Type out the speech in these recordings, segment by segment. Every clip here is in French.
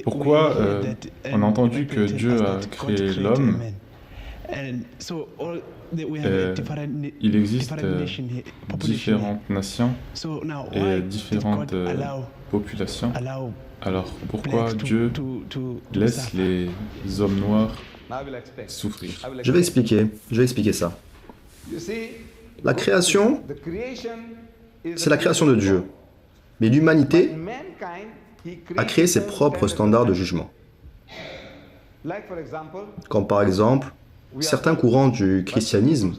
Pourquoi on a entendu que Dieu a créé l'homme? Il existe différentes nations et différentes populations. Alors pourquoi Dieu laisse les hommes noirs souffrir? Je vais expliquer ça. La création, c'est la création de Dieu. Mais l'humanité a créé ses propres standards de jugement. Comme par exemple, certains courants du christianisme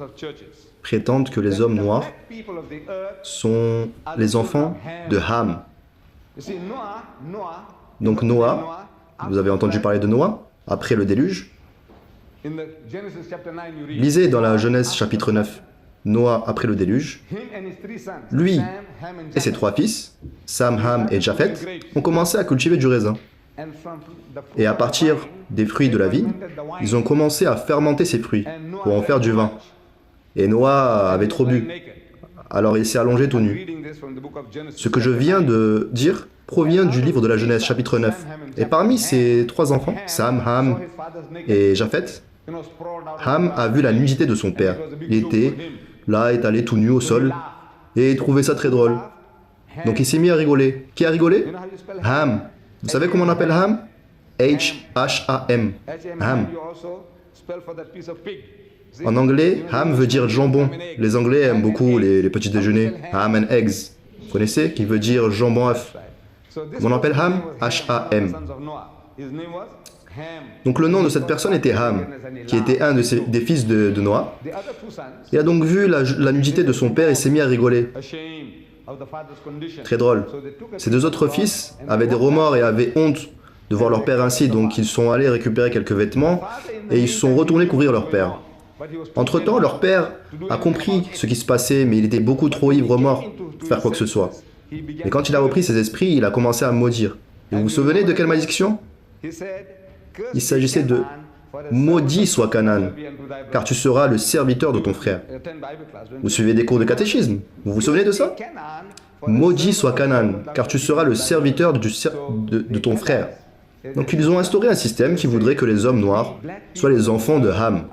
prétendent que les hommes noirs sont les enfants de Ham. Donc Noah, vous avez entendu parler de Noah, après le déluge. Lisez dans la Genèse chapitre 9, Noah après le déluge. Lui et ses trois fils, Sam, Ham et Japhet, ont commencé à cultiver du raisin. Et à partir des fruits de la vigne, ils ont commencé à fermenter ces fruits pour en faire du vin. Et Noah avait trop bu, alors il s'est allongé tout nu. Ce que je viens de dire provient du livre de la Genèse, chapitre 9. Et parmi ces trois enfants, Sam, Ham et Japhet, Ham a vu la nudité de son père. Il était là, étalé tout nu au sol, et il trouvait ça très drôle. Donc il s'est mis à rigoler. Qui a rigolé? Ham. Vous savez comment on appelle Ham? H-A-M. Ham. En anglais, ham veut dire jambon. Les Anglais aiment beaucoup les petits déjeuners. Ham and eggs. Vous connaissez? Qui veut dire jambon œuf. On appelle Ham H-A-M. Donc le nom de cette personne était Ham, qui était un des fils de Noah. Il a donc vu la nudité de son père et s'est mis à rigoler. Très drôle. Ses deux autres fils avaient des remords et avaient honte de voir leur père ainsi, donc ils sont allés récupérer quelques vêtements et ils sont retournés couvrir leur père. Entre-temps, leur père a compris ce qui se passait, mais il était beaucoup trop ivre-mort pour faire quoi que ce soit. Et quand il a repris ses esprits, il a commencé à maudire. Et vous vous souvenez de quelle malédiction? Il s'agissait de « Maudit soit Canaan, car tu seras le serviteur de ton frère ». Vous suivez des cours de catéchisme? Vous vous souvenez de ça? « Maudit soit Canaan, car tu seras le serviteur de ton frère ». Donc ils ont instauré un système qui voudrait que les hommes noirs soient les enfants de Ham,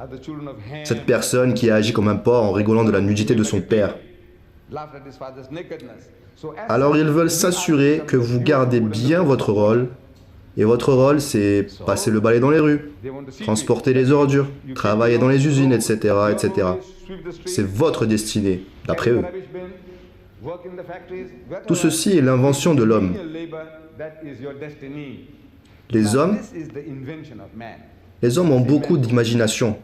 cette personne qui a agi comme un porc en rigolant de la nudité de son père. Alors ils veulent s'assurer que vous gardez bien votre rôle, et votre rôle c'est passer le balai dans les rues, transporter les ordures, travailler dans les usines, etc. etc. C'est votre destinée, d'après eux. Tout ceci est l'invention de l'homme. Les hommes ont beaucoup d'imagination,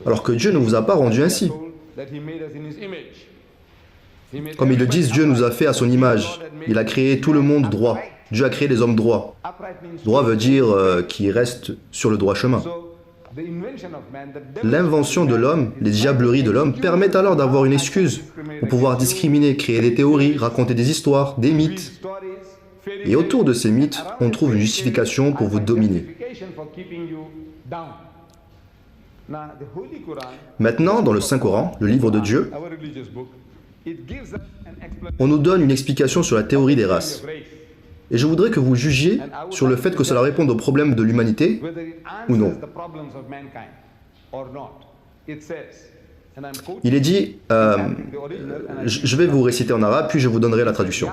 alors que Dieu ne vous a pas rendu ainsi. Comme ils le disent, Dieu nous a fait à son image. Il a créé tout le monde droit. Dieu a créé les hommes droits. Droit veut dire qui restent sur le droit chemin. L'invention de l'homme, les diableries de l'homme, permettent alors d'avoir une excuse pour pouvoir discriminer, créer des théories, raconter des histoires, des mythes. Et autour de ces mythes, on trouve une justification pour vous dominer. Maintenant, dans le Saint-Coran, le livre de Dieu, on nous donne une explication sur la théorie des races. Et je voudrais que vous jugiez sur le fait que cela réponde aux problèmes de l'humanité ou non. Il est dit, je vais vous réciter en arabe, puis je vous donnerai la traduction.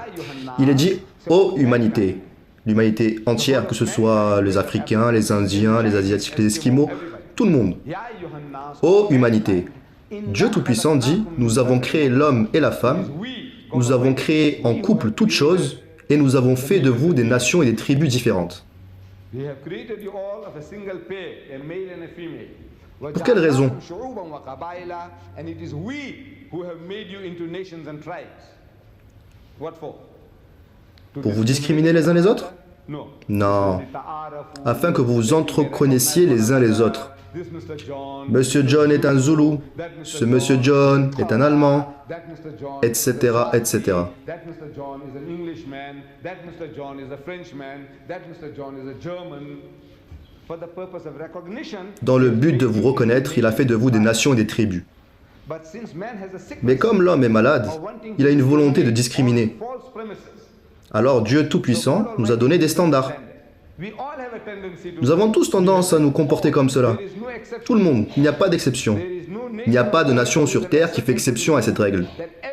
Il est dit, ô humanité, l'humanité entière, que ce soit les Africains, les Indiens, les Asiatiques, les Esquimaux, tout le monde. Ô humanité, Dieu Tout-Puissant dit, nous avons créé l'homme et la femme, nous avons créé en couple toutes choses, et nous avons fait de vous des nations et des tribus différentes. Pour quelle raison? Pour vous discriminer les uns les autres? Non. Afin que vous vous entreconnaissiez les uns les autres. Monsieur John est un Zoulou, ce Monsieur John est un Allemand, etc., etc. Dans le but de vous reconnaître, il a fait de vous des nations et des tribus. Mais comme l'homme est malade, il a une volonté de discriminer. Alors Dieu Tout-Puissant nous a donné des standards. Nous avons tous tendance à nous comporter comme cela. Tout le monde, il n'y a pas d'exception. Il n'y a pas de nation sur Terre qui fait exception à cette règle.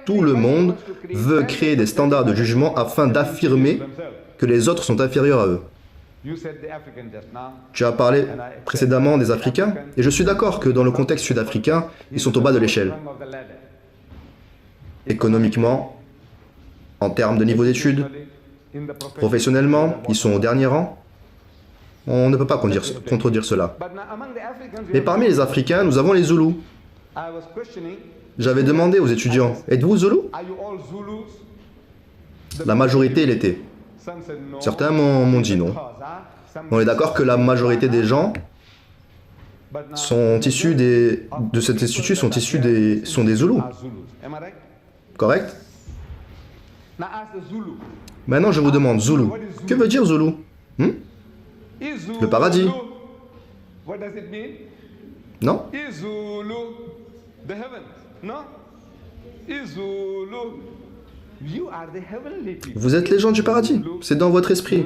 Tout le monde veut créer des standards de jugement afin d'affirmer que les autres sont inférieurs à eux. Tu as parlé précédemment des Africains, et je suis d'accord que dans le contexte sud-africain, ils sont au bas de l'échelle. Économiquement, en termes de niveau d'études, professionnellement, ils sont au dernier rang. On ne peut pas contredire cela. Mais parmi les Africains, nous avons les Zoulous. J'avais demandé aux étudiants, êtes-vous Zoulous? La majorité l'était. Certains m'ont dit non. On est d'accord que la majorité des gens sont issus de cet institut sont des Zoulous. Correct? Maintenant, je vous demande, Zoulou. Que veut dire Zoulou? Le paradis. Non? Vous êtes les gens du paradis. C'est dans votre esprit.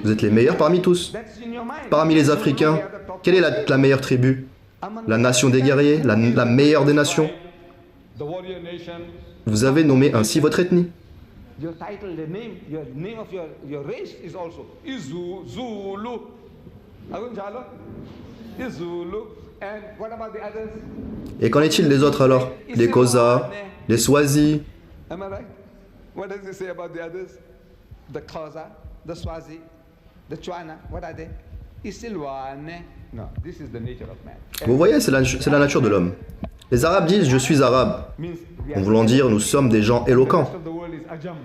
Vous êtes les meilleurs parmi tous. Parmi les Africains, quelle est la meilleure tribu? La nation des guerriers, la meilleure des nations. Vous avez nommé ainsi votre ethnie. Et qu'en est-il des autres alors? Les Xhosa, les Swazi. Vous voyez, c'est la nature de l'homme. Les Arabes disent « je suis arabe », en voulant dire « nous sommes des gens éloquents ».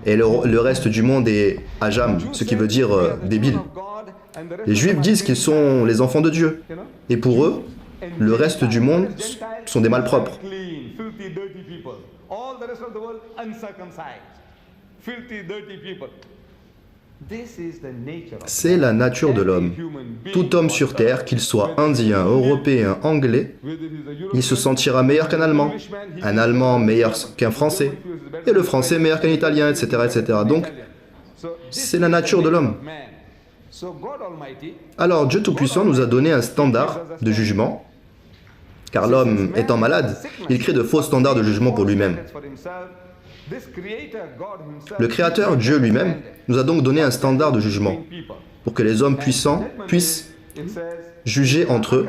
Et le reste du monde est ajam, ce qui veut dire débile. Les Juifs disent qu'ils sont les enfants de Dieu. Et pour eux, le reste du monde sont des malpropres. C'est la nature de l'homme. Tout homme sur Terre, qu'il soit indien, européen, anglais, il se sentira meilleur qu'un Allemand. Un Allemand meilleur qu'un Français. Et le Français meilleur qu'un Italien, etc., etc. Donc, c'est la nature de l'homme. Alors, Dieu Tout-Puissant nous a donné un standard de jugement, car l'homme étant malade, il crée de faux standards de jugement pour lui-même. Le Créateur, Dieu lui-même, nous a donc donné un standard de jugement pour que les hommes puissants puissent juger entre eux.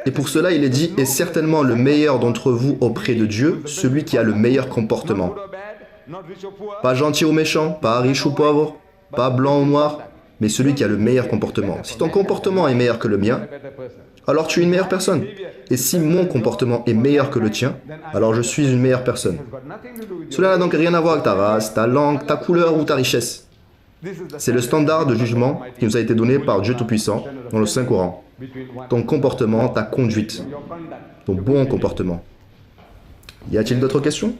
Et pour cela, il est dit, et certainement le meilleur d'entre vous auprès de Dieu, celui qui a le meilleur comportement. Pas gentil ou méchant, pas riche ou pauvre, pas blanc ou noir, mais celui qui a le meilleur comportement. Si ton comportement est meilleur que le mien, alors tu es une meilleure personne. Et si mon comportement est meilleur que le tien, alors je suis une meilleure personne. Cela n'a donc rien à voir avec ta race, ta langue, ta couleur ou ta richesse. C'est le standard de jugement qui nous a été donné par Dieu Tout-Puissant dans le Saint-Coran. Ton comportement, ta conduite, ton bon comportement. Y a-t-il d'autres questions ?